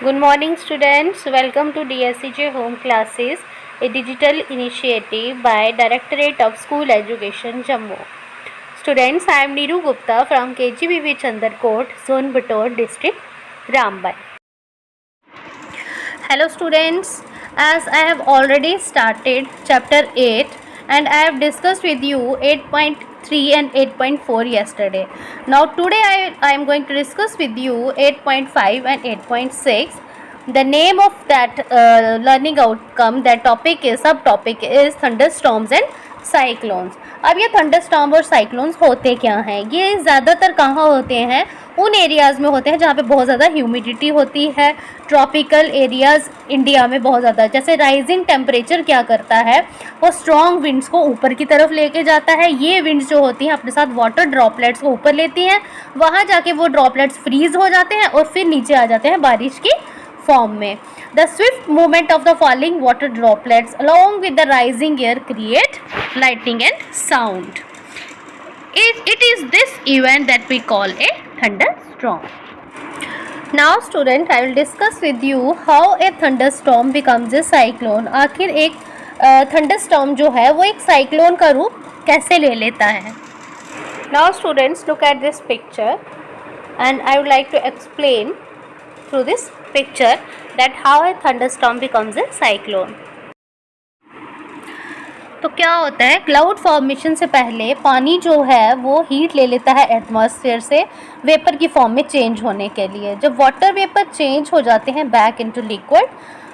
Good morning students, welcome to DSCJ Home Classes, a digital initiative by Directorate of School Education Jammu. Students, I am Neeru Gupta from KGBV Chandarkot, Zone Bator District, Rambai. Hello students, as I have already started chapter 8 and I have discussed with you 8.3 and 8.4 yesterday. Now today I am going to discuss with you 8.5 and 8.6. The name of that learning outcome, that topic is, subtopic is thunderstorms and cyclones. अब ये thunderstorm और cyclones होते क्या हैं? ये ज़्यादातर कहाँ होते हैं? उन एरियाज़ में होते हैं जहाँ पे बहुत ज़्यादा ह्यूमिडिटी होती है. ट्रॉपिकल एरियाज़ इंडिया में बहुत ज़्यादा, जैसे राइजिंग टेम्परेचर क्या करता है, वो स्ट्रॉन्ग विंड्स को ऊपर की तरफ लेके जाता है. ये विंड्स जो होती हैं अपने साथ वाटर ड्रॉपलेट्स को ऊपर लेती हैं, वहाँ जाके वो ड्रॉपलेट्स फ्रीज हो जाते हैं और फिर नीचे आ जाते हैं बारिश की फॉर्म में. The swift movement of the falling water droplets along with the rising air create lightning and sound. It is this event that we call a thunderstorm. Now student, I will discuss with you how a thunderstorm becomes a cyclone. आखिर एक thunderstorm जो है वो एक cyclone का रूप कैसे ले लेता है. Now students, look at this picture and I would like to explain through this picture that how a thunderstorm becomes a cyclone. तो क्या होता है, क्लाउड फॉर्मेशन से पहले पानी जो है वो हीट ले लेता है एटमॉस्फेयर से वेपर की फॉर्म में चेंज होने के लिए. जब वाटर वेपर चेंज हो जाते हैं बैक इनटू लिक्विड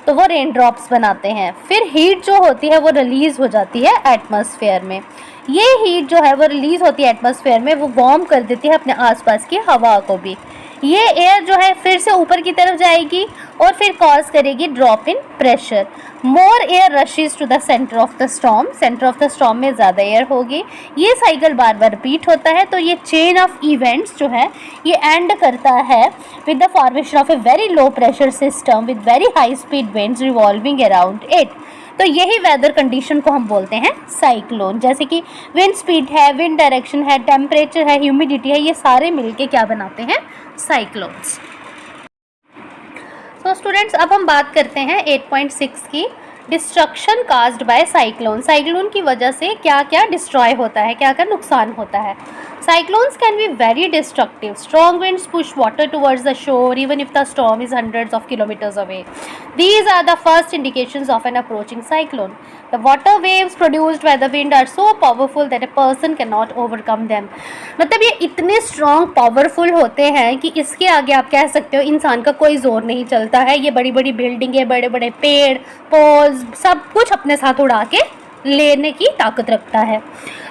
तो वो रेन ड्रॉप्स बनाते हैं. फिर हीट जो होती है वो रिलीज़ हो जाती है एटमॉस्फेयर में. ये हीट जो है वो रिलीज़ होती है एटमॉस्फेयर में, वो वार्म कर देती है अपने आसपास की हवा को भी. ये एयर जो है फिर से ऊपर की तरफ जाएगी और फिर कॉज करेगी drop in pressure. More air rushes to the centre of the storm. Centre of the storm में ज़्यादा एयर होगी. ये साइकिल बार बार रिपीट होता है. तो ये चेन ऑफ इवेंट्स जो है ये एंड करता है with the formation of a very low pressure system with very high speed winds revolving around it. तो यही वेदर कंडीशन को हम बोलते हैं साइक्लोन. जैसे कि विंड स्पीड है, विंड डायरेक्शन है, टेम्परेचर है, ह्यूमिडिटी है, ये सारे मिलके क्या बनाते हैं, साइक्लोन्स. सो स्टूडेंट्स, अब हम बात करते हैं 8.6 की, destruction caused by cyclone. Cyclone की वजह से क्या क्या डिस्ट्रॉय होता है, क्या क्या नुकसान होता है. Cyclones can be very destructive. Strong winds push water towards the shore even if the storm is hundreds of kilometers away. These are the first indications of an approaching cyclone. The water waves produced by the wind are so powerful that a person cannot overcome them. मतलब ये इतने strong, powerful होते हैं कि इसके आगे आप कह सकते हो इंसान का कोई जोर नहीं चलता है. ये बड़ी बड़ी बिल्डिंगें, बड़े बड़े पेड़, पोल्स, सब कुछ अपने साथ उड़ा के लेने की ताकत रखता है.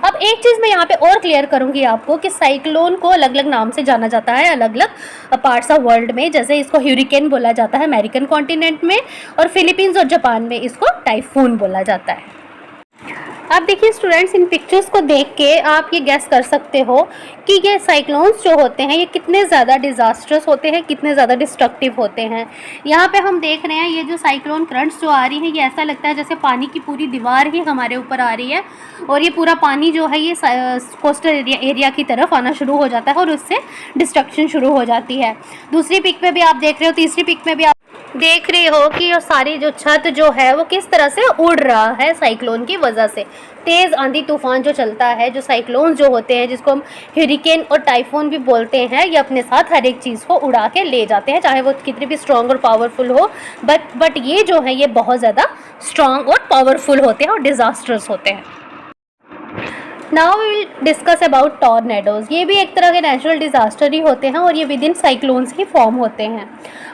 अब एक चीज़ मैं यहाँ पे और क्लियर करूँगी आपको कि साइक्लोन को अलग अलग नाम से जाना जाता है अलग अलग पार्ट्स ऑफ वर्ल्ड में. जैसे इसको ह्यूरिकेन बोला जाता है अमेरिकन कॉन्टिनेंट में, और फिलीपींस और जापान में इसको टाइफून बोला जाता है. अब देखिए स्टूडेंट्स, इन पिक्चर्स को देख के आप ये गैस कर सकते हो कि ये साइक्लोन्स जो होते हैं ये कितने ज़्यादा डिज़ास्टर्स होते हैं, कितने ज़्यादा डिस्ट्रक्टिव होते हैं. यहाँ पे हम देख रहे हैं ये जो साइक्लोन करंट्स जो आ रही हैं, ये ऐसा लगता है जैसे पानी की पूरी दीवार ही हमारे ऊपर आ रही है और ये पूरा पानी जो है ये कोस्टल एरिया की तरफ आना शुरू हो जाता है और उससे डिस्ट्रक्शन शुरू हो जाती है. दूसरी पिक में भी आप देख रहे हो, तीसरी पिक में भी आप देख रहे हो कि ये सारी जो छत जो है वो किस तरह से उड़ रहा है साइक्लोन की वजह से. तेज़ आंधी तूफान जो चलता है, जो साइक्लोन जो होते हैं जिसको हम ह्यूरिकेन और टाइफून भी बोलते हैं, ये अपने साथ हर एक चीज़ को उड़ा के ले जाते हैं, चाहे वो कितनी भी स्ट्रॉन्ग और पावरफुल हो. बट ये जो है ये बहुत ज़्यादा स्ट्रॉन्ग और पावरफुल होते हैं और डिज़ास्टर्स होते हैं. Now we will discuss about tornadoes. ये भी एक तरह के नेचुरल डिज़ास्टर ही होते हैं और ये with in cyclones he form होते हैं.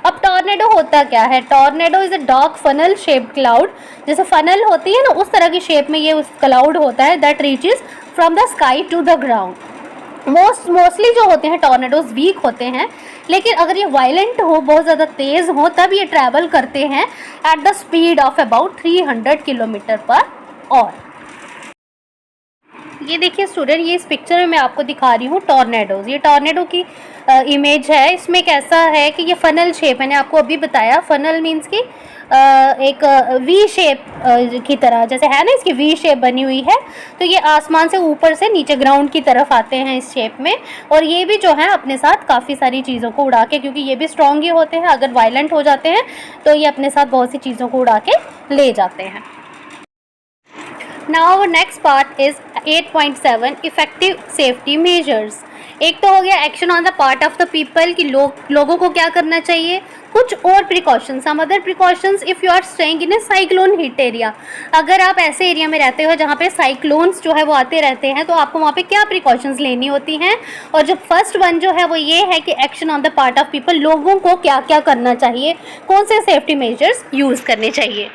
अब टॉर्नेडो होता क्या है? Tornado is a dark funnel shaped cloud. जैसे फनल होती है ना, उस तरह की शेप में ये उस क्लाउड होता है that reaches from the sky to the ground. Mostly जो होते हैं टॉर्नेडोज़ वीक होते हैं, लेकिन अगर ये वायलेंट हो, बहुत ज़्यादा तेज़ हो, तब ये ट्रैवल करते हैं at the speed of about 300 kilometre per hour. ये देखिए स्टूडेंट, ये इस पिक्चर में मैं आपको दिखा रही हूँ टॉर्नेडोज़. ये टॉर्नेडो की इमेज है, इसमें कैसा है कि ये फनल शेप, मैंने आपको अभी बताया फनल मीन्स कि एक वी शेप की तरह जैसे है ना, इसकी वी शेप बनी हुई है। तो ये आसमान से ऊपर से नीचे ग्राउंड की तरफ आते हैं इस शेप में, और ये भी जो है अपने साथ काफ़ी सारी चीज़ों को उड़ा के, क्योंकि ये भी स्ट्रॉन्ग ही होते हैं, अगर वायलेंट हो जाते हैं तो ये अपने साथ बहुत सी चीज़ों को उड़ा के ले जाते हैं। Now our next part is 8.7 effective safety measures. एक तो हो गया action on the part of the people कि लोगों को क्या करना चाहिए, कुछ और precautions, some other precautions if you are staying in a cyclone hit area. अगर आप ऐसे एरिया में रहते हो जहाँ पे साइक्लोन्स जो है वो आते रहते हैं, तो आपको वहाँ पे क्या प्रिकॉशंस लेनी होती हैं। और जो फर्स्ट वन जो है वो ये है कि action on the part of people, लोगों को क्या क्या करना चाहिए, कौन से सेफ्टी मेजर्स यूज़ करने चाहिए।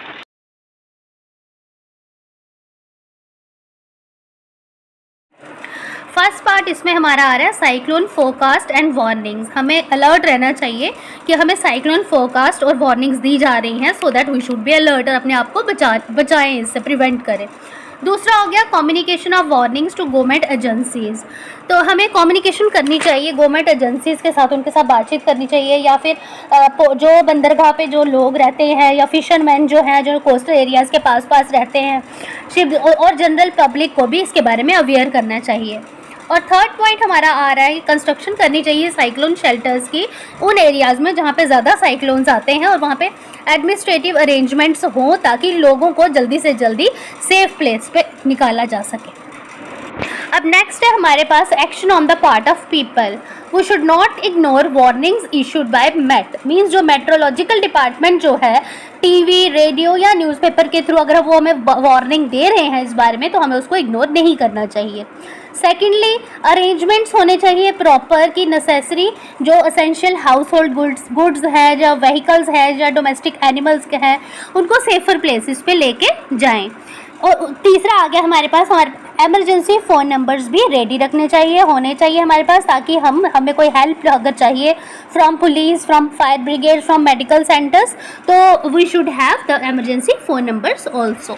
फर्स्ट पार्ट इसमें हमारा आ रहा है साइक्लोन फोरकास्ट एंड वार्निंग्स। हमें अलर्ट रहना चाहिए कि हमें साइक्लोन फोरकास्ट और वार्निंग्स दी जा रही हैं, so that we should be alert और अपने आप को बचाएं, इससे प्रिवेंट करें। दूसरा हो गया communication of warnings to government agencies. तो हमें कम्युनिकेशन करनी चाहिए गवर्नमेंट एजेंसीज़ के साथ, उनके साथ बातचीत करनी चाहिए, या फिर जो बंदरगाह पे जो लोग रहते हैं या फिशरमैन जो हैं, जो कोस्टल एरियाज़ के पास रहते हैं, शिप और जनरल पब्लिक को भी इसके बारे में अवेयर करना चाहिए। और थर्ड पॉइंट हमारा आ रहा है कि कंस्ट्रक्शन करनी चाहिए साइक्लोन शेल्टर्स की उन एरियाज़ में जहाँ पे ज़्यादा साइक्लोन्स आते हैं, और वहाँ पे एडमिनिस्ट्रेटिव अरेंजमेंट्स हों ताकि लोगों को जल्दी से जल्दी सेफ प्लेस पे निकाला जा सके। अब नेक्स्ट है हमारे पास action on the part of people. We should not ignore warnings issued by met, means जो मेट्रोलॉजिकल डिपार्टमेंट जो है टीवी, रेडियो या न्यूज़पेपर के थ्रू अगर वो हमें वार्निंग दे रहे हैं इस बारे में, तो हमें उसको इग्नोर नहीं करना चाहिए। सेकेंडली, अरेंजमेंट्स होने चाहिए प्रॉपर कि नेसेसरी जो असेंशियल हाउस होल्ड गुड्स है, या व्हीकल्स है, या डोमेस्टिक एनिमल्स के हैं, उनको सेफर प्लेसेस पे लेके जाएं। और तीसरा आ गया हमारे पास, हमारे एमरजेंसी फ़ोन नंबर्स भी रेडी रखने चाहिए, होने चाहिए हमारे पास, ताकि हमें कोई हेल्प अगर चाहिए from police, from fire brigade, from medical centres, तो we should have the emergency phone numbers also.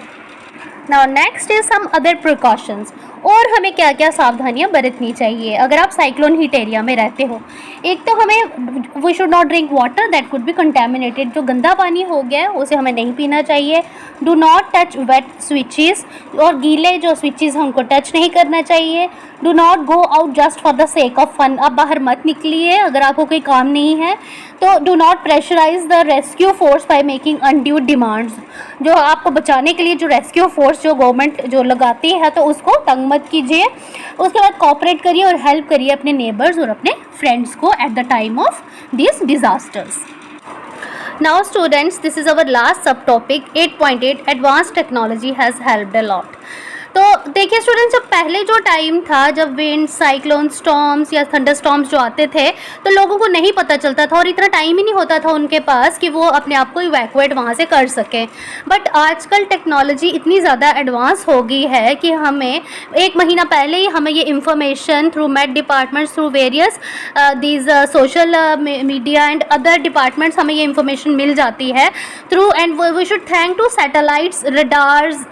Now next is some other precautions. और हमें क्या क्या सावधानियां बरतनी चाहिए अगर आप साइक्लोन हिट एरिया में रहते हो। एक तो हमें we should not drink water that could be contaminated, जो गंदा पानी हो गया है उसे हमें नहीं पीना चाहिए। Do not touch wet switches, और गीले जो स्विचेस हैं उनको टच नहीं करना चाहिए। Do not go out just for the sake of fun, आप बाहर मत निकलिए अगर आपको कोई काम नहीं है। तो do not pressurise the rescue force by making undue demands, जो आपको बचाने के लिए जो रेस्क्यू फोर्स जो गवर्नमेंट जो लगाती है तो उसको तंग मत कीजिए। उसके बाद कोऑपरेट करिए और हेल्प करिए अपने नेबर्स और अपने फ्रेंड्स को at the time of this disasters. Now students, this is our last sub topic 8.8 advance technology has helped a lot. तो देखिए स्टूडेंट्स, जब पहले जो टाइम था, जब विंड, साइक्लोन, स्टॉर्म्स या थंडर स्टॉर्म्स जो आते थे, तो लोगों को नहीं पता चलता था और इतना टाइम ही नहीं होता था उनके पास कि वो अपने आप को इवैक्यूएट वहाँ से कर सकें। बट आजकल टेक्नोलॉजी इतनी ज़्यादा एडवांस हो गई है कि हमें 1 महीना पहले ही हमें ये information through met departments, through various these social media and other departments, हमें ये इंफॉर्मेशन मिल जाती है through, and we should thank to satellites, radars,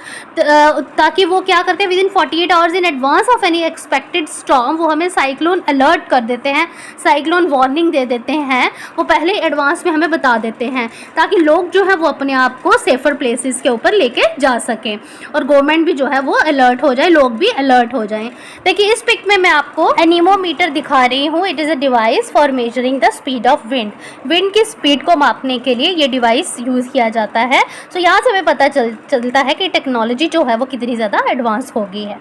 ताकि वो क्या करते हैं within 48 hours in advance of any expected storm वो हमें साइक्लोन अलर्ट कर देते हैं, साइक्लोन वार्निंग दे देते हैं, वो पहले एडवांस में हमें बता देते हैं ताकि लोग जो है वो अपने आप को सेफर प्लेसेस के ऊपर लेके जा सकें और गवर्नमेंट भी जो है वो अलर्ट हो जाए, लोग भी अलर्ट हो जाएं। देखिए इस पिक में मैं आपको एनीमोमीटर दिखा रही हूँ। It is a device for measuring the speed of wind. Wind की स्पीड को मापने के लिए ये डिवाइस यूज़ किया जाता है। सो यहाँ से हमें पता चलता है कि टेक्नोलॉजी जो है वो कितनी ज़्यादा एडवांस हो गई है।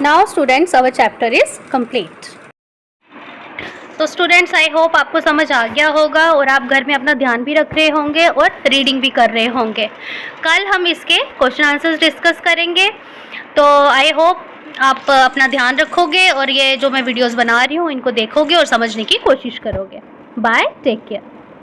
Now students, our chapter is complete. तो स्टूडेंट्स, आई होप आपको समझ आ गया होगा और आप घर में अपना ध्यान भी रख रहे होंगे और रीडिंग भी कर रहे होंगे। कल हम इसके क्वेश्चन आंसर्स डिस्कस करेंगे। तो आई होप आप अपना ध्यान रखोगे और ये जो मैं वीडियोस बना रही हूँ इनको देखोगे और समझने की कोशिश करोगे। Bye, take care.